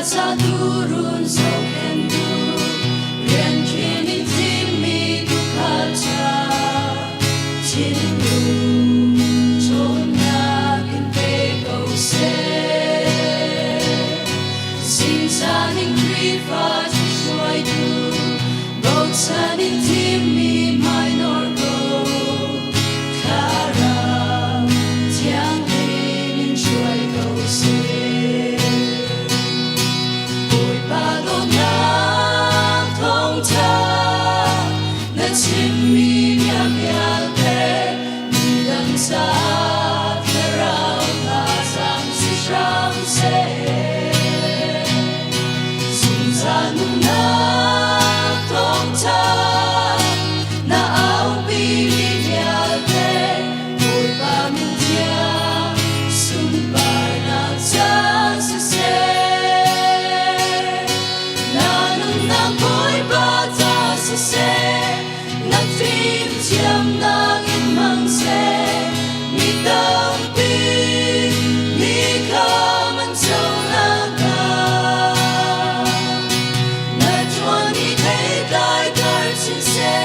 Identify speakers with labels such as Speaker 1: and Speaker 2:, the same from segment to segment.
Speaker 1: sa turun sa kendo rian kini timi tu kaca cindu chona kin pe go se sin sa ning kri fa chi shuai tu both sa ning timi mai nor go kara tiang ning shuai go se chim mi mia mia te mi dan sa rao ta sang si sham se sun sa nu na tong cha na au bi mi mia te oi ba mi tia sun ba na cha se na nu na koi ba ta se phim chiam nang in mang se mi dam pi mi kam an so na ka na chuan ni thei dai dar chin se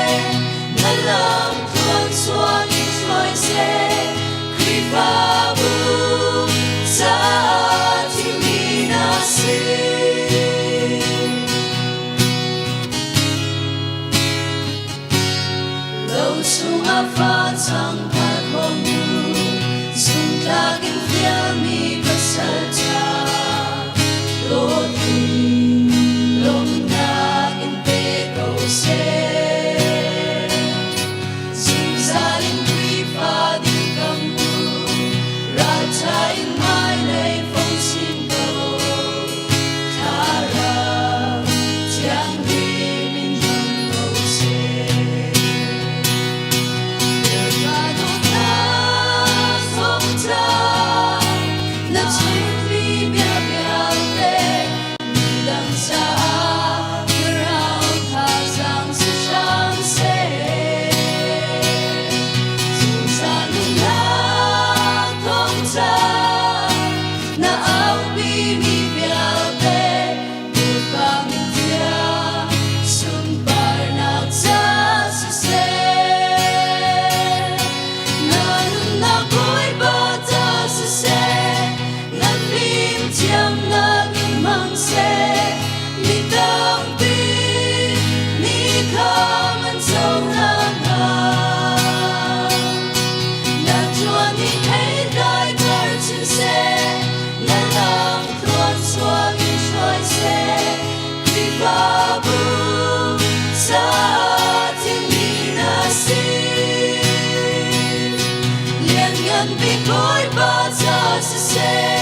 Speaker 1: na lam thuan suan in soi se kri pa bu sa ti mi na se sung a pha chang pa khom nu sung tla kin fia mi pasal cha lo ti lom na kin pe go se sing sa in kri fa di kam tu ra cha in mai nei phong sin go kara chiang di min jong go se Be boy, but just to say.